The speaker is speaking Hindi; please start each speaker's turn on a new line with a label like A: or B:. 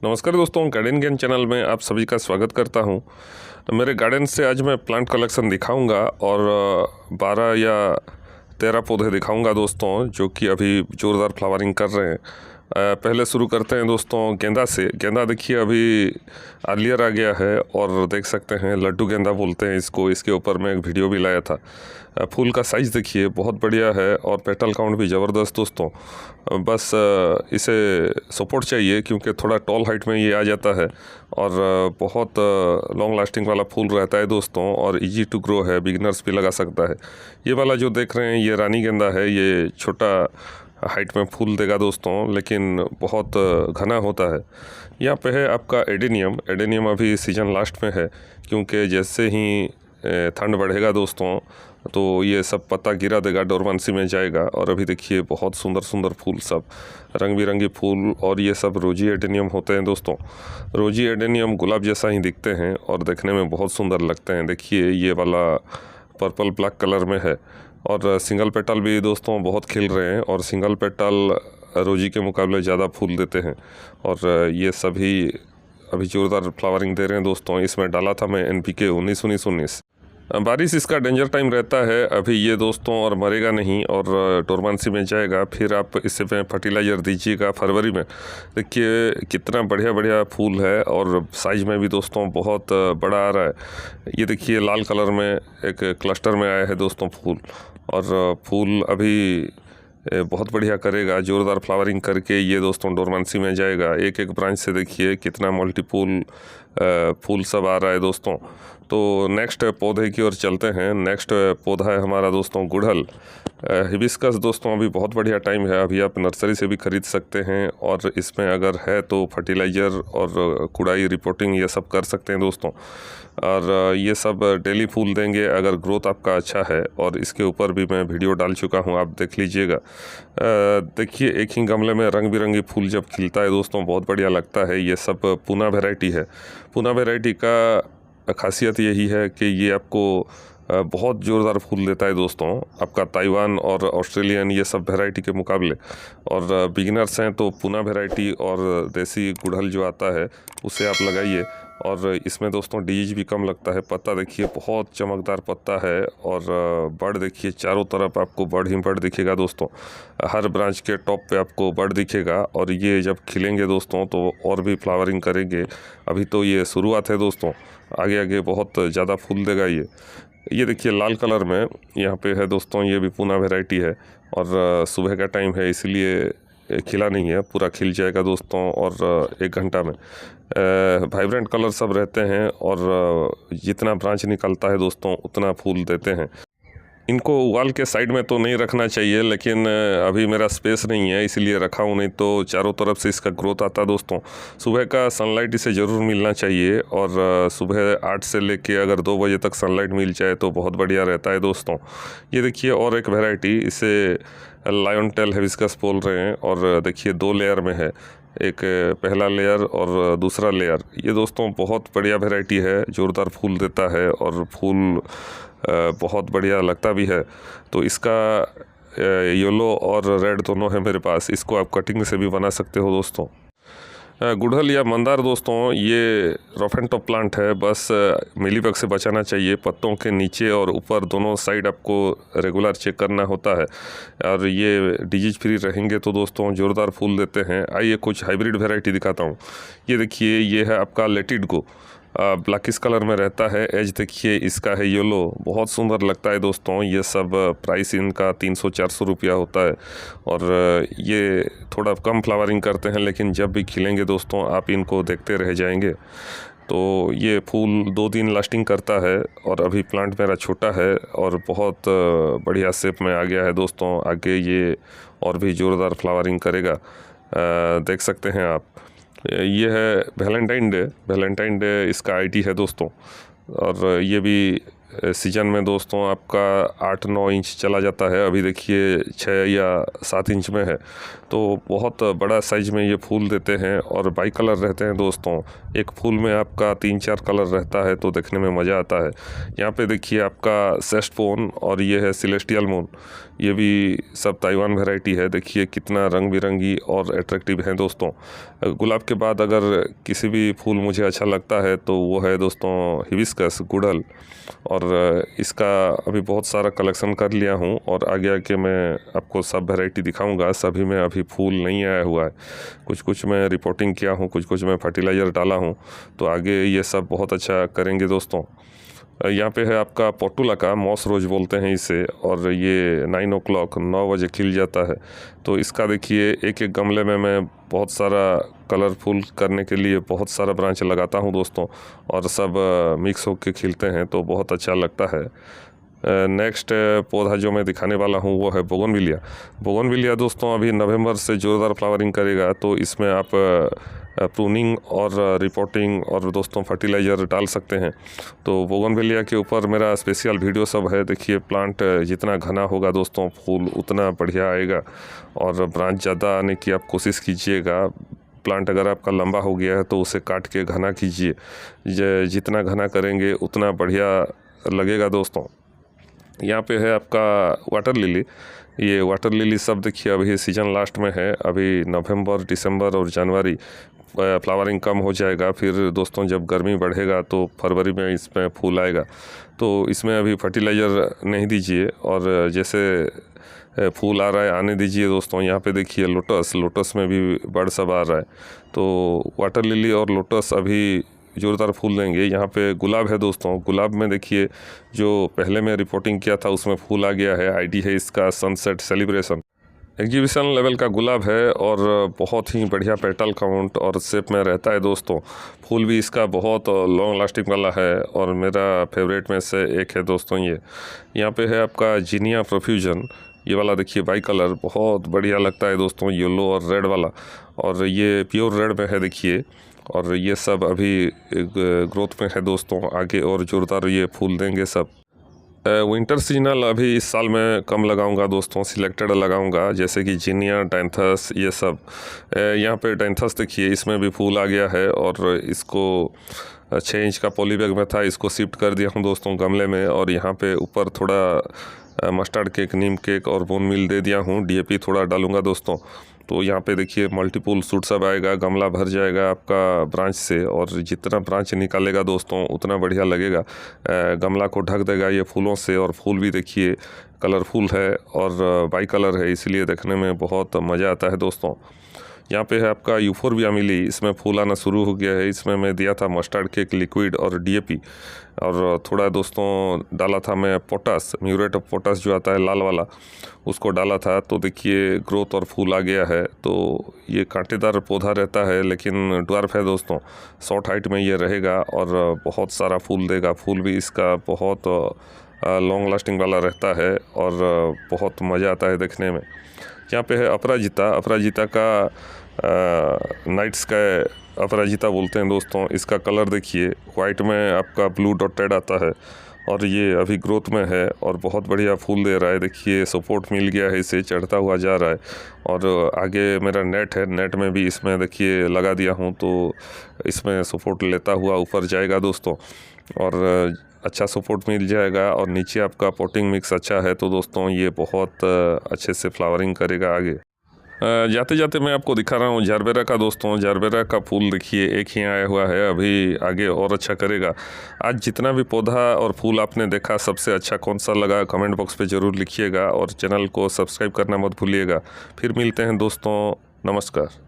A: नमस्कार दोस्तों, गार्डन ज्ञान चैनल में आप सभी का स्वागत करता हूं। मेरे गार्डन से आज मैं प्लांट कलेक्शन दिखाऊंगा और 12 या 13 पौधे दिखाऊंगा दोस्तों, जो कि अभी ज़ोरदार फ्लावरिंग कर रहे हैं। पहले शुरू करते हैं दोस्तों गेंदा से। गेंदा देखिए अभी अर्लियर आ गया है और देख सकते हैं लड्डू गेंदा बोलते हैं इसको। इसके ऊपर मैं एक वीडियो भी लाया था। फूल का साइज़ देखिए बहुत बढ़िया है और पेटल काउंट भी ज़बरदस्त दोस्तों। बस इसे सपोर्ट चाहिए क्योंकि थोड़ा टॉल हाइट में ये आ जाता है और बहुत लॉन्ग लास्टिंग वाला फूल रहता है दोस्तों और इजी टू ग्रो है, बिगिनर्स भी लगा सकता है। ये वाला जो देख रहे हैं ये रानी गेंदा है। ये छोटा हाइट में फूल देगा दोस्तों, लेकिन बहुत घना होता है। यहाँ पे है आपका एडेनियम। एडेनियम अभी सीजन लास्ट में है क्योंकि जैसे ही ठंड बढ़ेगा दोस्तों तो ये सब पत्ता गिरा देगा, डोरमेंसी में जाएगा। और अभी देखिए बहुत सुंदर सुंदर फूल, सब रंग बिरंगी फूल, और ये सब रोजी एडेनियम होते हैं दोस्तों। रोजी एडेनियम गुलाब जैसा ही दिखते हैं और देखने में बहुत सुंदर लगते हैं। देखिए ये वाला पर्पल ब्लैक कलर में है और सिंगल पेटल भी दोस्तों बहुत खिल रहे हैं और सिंगल पेटल रोजी के मुकाबले ज़्यादा फूल देते हैं और ये सभी अभी ज़ोरदार फ्लावरिंग दे रहे हैं दोस्तों। इसमें डाला था मैं NPK 19-19-19। बारिश इसका डेंजर टाइम रहता है अभी ये दोस्तों, और मरेगा नहीं और डोरमेंसी में जाएगा। फिर आप इसे में फर्टिलाइज़र दीजिएगा फरवरी में। देखिए कितना बढ़िया बढ़िया फूल है और साइज़ में भी दोस्तों बहुत बड़ा आ रहा है। ये देखिए लाल कलर में एक क्लस्टर में आया है दोस्तों फूल, और फूल अभी बहुत बढ़िया करेगा। ज़ोरदार फ्लावरिंग करके ये दोस्तों डोरमेंसी में जाएगा। एक एक ब्रांच से देखिए कितना मल्टीपुल फूल सब आ रहा है दोस्तों। तो नेक्स्ट पौधे की ओर चलते हैं। नेक्स्ट पौधा है हमारा दोस्तों गुड़हल। हिबिस्कस दोस्तों अभी बहुत बढ़िया टाइम है, अभी आप नर्सरी से भी ख़रीद सकते हैं और इसमें अगर है तो फर्टिलाइज़र और कुड़ाई रिपोर्टिंग ये सब कर सकते हैं दोस्तों। और ये सब डेली फूल देंगे अगर ग्रोथ आपका अच्छा है, और इसके ऊपर भी मैं वीडियो डाल चुका हूँ, आप देख लीजिएगा। देखिए एक ही गमले में रंग बिरंगी फूल जब खिलता है दोस्तों बहुत बढ़िया लगता है। ये सब पूना वैरायटी है। पूना वैरायटी का खासियत यही है कि ये आपको बहुत ज़ोरदार फूल देता है दोस्तों, आपका ताइवान और ऑस्ट्रेलियन ये सब वैरायटी के मुकाबले। और बिगिनर्स हैं तो पूना वैरायटी और देसी गुड़हल जो आता है उसे आप लगाइए। और इसमें दोस्तों डिजीज भी कम लगता है। पत्ता देखिए बहुत चमकदार पत्ता है और बड़ देखिए चारों तरफ आपको बड़ ही बड़ दिखेगा दोस्तों। हर ब्रांच के टॉप पे आपको बड़ दिखेगा और ये जब खिलेंगे दोस्तों तो और भी फ्लावरिंग करेंगे। अभी तो ये शुरुआत है दोस्तों, आगे आगे बहुत ज़्यादा फूल देगा ये देखिए लाल कलर में यहाँ पे है दोस्तों। ये भी पूना वैरायटी है और सुबह का टाइम है इसलिए खिला नहीं है, पूरा खिल जाएगा दोस्तों और 1 घंटा में। वाइब्रेंट कलर सब रहते हैं और जितना ब्रांच निकलता है दोस्तों उतना फूल देते हैं। इनको वॉल के साइड में तो नहीं रखना चाहिए, लेकिन अभी मेरा स्पेस नहीं है इसलिए रखा हूँ, नहीं तो चारों तरफ से इसका ग्रोथ आता दोस्तों। सुबह का सनलाइट इसे ज़रूर मिलना चाहिए और सुबह 8 से लेके अगर 2 बजे तक सनलाइट मिल जाए तो बहुत बढ़िया रहता है दोस्तों। ये देखिए और एक वैरायटी, इसे लायन टेल हिबिस्कस बोल रहे हैं और देखिए 2 लेयर में है, एक पहला लेयर और दूसरा लेयर। ये दोस्तों बहुत बढ़िया वैरायटी है, ज़ोरदार फूल देता है और फूल बहुत बढ़िया लगता भी है। तो इसका येलो और रेड दोनों है मेरे पास। इसको आप कटिंग से भी बना सकते हो दोस्तों। गुड़हल या मंदार दोस्तों ये रफ एंड टफ प्लांट है, बस मिलीबग से बचाना चाहिए। पत्तों के नीचे और ऊपर दोनों साइड आपको रेगुलर चेक करना होता है और ये डिजीज फ्री रहेंगे तो दोस्तों ज़ोरदार फूल देते हैं। आइए कुछ हाइब्रिड वैरायटी दिखाता हूँ। ये देखिए ये है आपका लेटिड गो, ब्लैकिश कलर में रहता है। एज देखिए इसका है येलो, बहुत सुंदर लगता है दोस्तों। ये सब प्राइस इनका 300-400 रुपया होता है और ये थोड़ा कम फ्लावरिंग करते हैं, लेकिन जब भी खिलेंगे दोस्तों आप इनको देखते रह जाएंगे। तो ये फूल 2 दिन लास्टिंग करता है और अभी प्लांट मेरा छोटा है और बहुत बढ़िया शेप में आ गया है दोस्तों। आगे ये और भी ज़ोरदार फ्लावरिंग करेगा, देख सकते हैं आप। ये है वैलेंटाइन डे इसका आईडी है दोस्तों, और ये भी सीज़न में दोस्तों आपका 8-9 इंच चला जाता है। अभी देखिए 6 या 7 इंच में है, तो बहुत बड़ा साइज़ में ये फूल देते हैं और बाई कलर रहते हैं दोस्तों। एक फूल में आपका 3-4 कलर रहता है, तो देखने में मज़ा आता है। यहाँ पे देखिए आपका सेस्टपोन और ये है सेलेस्टियल मून, ये भी सब ताइवान वैरायटी है। देखिए कितना रंग बिरंगी और अट्रैक्टिव है दोस्तों। गुलाब के बाद अगर किसी भी फूल मुझे अच्छा लगता है तो वो है दोस्तों हिबिस्कस गुड़हल, और इसका अभी बहुत सारा कलेक्शन कर लिया हूँ और आगे आके मैं आपको सब वैरायटी दिखाऊंगा। सभी में अभी फूल नहीं आया हुआ है, कुछ कुछ मैं रिपोर्टिंग किया हूँ, कुछ कुछ मैं फर्टिलाइज़र डाला हूँ, तो आगे ये सब बहुत अच्छा करेंगे दोस्तों। यहाँ पे है आपका पोर्टुला का मॉस रोज बोलते हैं इसे, और ये 9 बजे खिल जाता है। तो इसका देखिए एक एक गमले में मैं बहुत सारा कलरफुल करने के लिए बहुत सारा ब्रांच लगाता हूँ दोस्तों, और सब मिक्स होके खिलते हैं, तो बहुत अच्छा लगता है। नेक्स्ट पौधा जो मैं दिखाने वाला हूँ वो है बोगनविलिया। बोगनविलिया दोस्तों अभी नवंबर से ज़ोरदार फ्लावरिंग करेगा, तो इसमें आप प्रूनिंग और रिपोर्टिंग और दोस्तों फर्टिलाइज़र डाल सकते हैं। तो बोगनविलिया के ऊपर मेरा स्पेशल वीडियो सब है। देखिए प्लांट जितना घना होगा दोस्तों फूल उतना बढ़िया आएगा, और ब्रांच ज़्यादा आने की आप कोशिश कीजिएगा। प्लांट अगर आपका लंबा हो गया है तो उसे काट के घना कीजिए, जितना घना करेंगे उतना बढ़िया लगेगा दोस्तों। यहाँ पे है आपका वाटर लिली। ये वाटर लिली सब देखिए अभी सीज़न लास्ट में है। अभी नवंबर, दिसंबर और जनवरी फ्लावरिंग कम हो जाएगा, फिर दोस्तों जब गर्मी बढ़ेगा तो फरवरी में इसमें फूल आएगा। तो इसमें अभी फर्टिलाइज़र नहीं दीजिए, और जैसे फूल आ रहा है आने दीजिए दोस्तों। यहाँ पे देखिए लोटस में भी बड़ सब आ रहा है। तो वाटर लिली और लोटस अभी ज़ोरदार फूल देंगे। यहाँ पे गुलाब है दोस्तों। गुलाब में देखिए जो पहले मैं रिपोर्टिंग किया था उसमें फूल आ गया है। आईडी है इसका सनसेट सेलिब्रेशन। एग्जीबिशन लेवल का गुलाब है और बहुत ही बढ़िया पेटल काउंट और शेप में रहता है दोस्तों। फूल भी इसका बहुत लॉन्ग लास्टिंग वाला है, और मेरा फेवरेट में से एक है दोस्तों ये। यहाँ पे है आपका जीनिया प्रोफ्यूजन। ये वाला देखिए बाई कलर बहुत बढ़िया लगता है दोस्तों, येलो और रेड वाला, और ये प्योर रेड में है देखिए। और ये सब अभी ग्रोथ में है दोस्तों, आगे और जोरदार ये फूल देंगे सब। विंटर सीजनल अभी इस साल मैं कम लगाऊंगा दोस्तों, सिलेक्टेड लगाऊंगा, जैसे कि जीनिया, डायंथस, ये सब। यहाँ पे डायंथस देखिए इसमें भी फूल आ गया है, और इसको 6 इंच का पॉली बैग में था, इसको शिफ्ट कर दिया हूँ दोस्तों गमले में। और यहाँ पे ऊपर थोड़ा मस्टर्ड केक, नीम केक और बोन मील दे दिया हूँ। डीएपी थोड़ा डालूंगा दोस्तों। तो यहाँ पे देखिए मल्टीपुल सूट सब आएगा, गमला भर जाएगा आपका ब्रांच से, और जितना ब्रांच निकालेगा दोस्तों उतना बढ़िया लगेगा। गमला को ढक देगा ये फूलों से, और फूल भी देखिए कलरफुल है और बाई कलर है, इसलिए देखने में बहुत मज़ा आता है दोस्तों। यहाँ पे है आपका यूफोरबिया मिली, इसमें फूल आना शुरू हो गया है। इसमें मैं दिया था मस्टर्ड केक लिक्विड और डीएपी, और थोड़ा दोस्तों डाला था मैं पोटास, म्यूरेट ऑफ पोटास जो आता है लाल वाला, उसको डाला था। तो देखिए ग्रोथ और फूल आ गया है। तो ये कांटेदार पौधा रहता है लेकिन ड्वार्फ है दोस्तों, शॉर्ट हाइट में ये रहेगा और बहुत सारा फूल देगा। फूल भी इसका बहुत लॉन्ग लास्टिंग वाला रहता है और बहुत मज़ा आता है देखने में। यहाँ पे है अपराजिता। अपराजिता का नाइट स्काई अपराजिता बोलते हैं दोस्तों। इसका कलर देखिए वाइट में आपका ब्लू डॉटेड आता है, और ये अभी ग्रोथ में है और बहुत बढ़िया फूल दे रहा है। देखिए सपोर्ट मिल गया है, इसे चढ़ता हुआ जा रहा है। और आगे मेरा नेट है, नेट में भी इसमें देखिए लगा दिया हूँ, तो इसमें सपोर्ट लेता हुआ ऊपर जाएगा दोस्तों, और अच्छा सपोर्ट मिल जाएगा। और नीचे आपका पोटिंग मिक्स अच्छा है, तो दोस्तों ये बहुत अच्छे से फ्लावरिंग करेगा आगे। जाते जाते मैं आपको दिखा रहा हूँ जारबेरा का दोस्तों। जारबेरा का फूल देखिए एक ही आया हुआ है, अभी आगे और अच्छा करेगा। आज जितना भी पौधा और फूल आपने देखा, सबसे अच्छा कौन सा लगा कमेंट बॉक्स पे ज़रूर लिखिएगा, और चैनल को सब्सक्राइब करना मत भूलिएगा। फिर मिलते हैं दोस्तों, नमस्कार।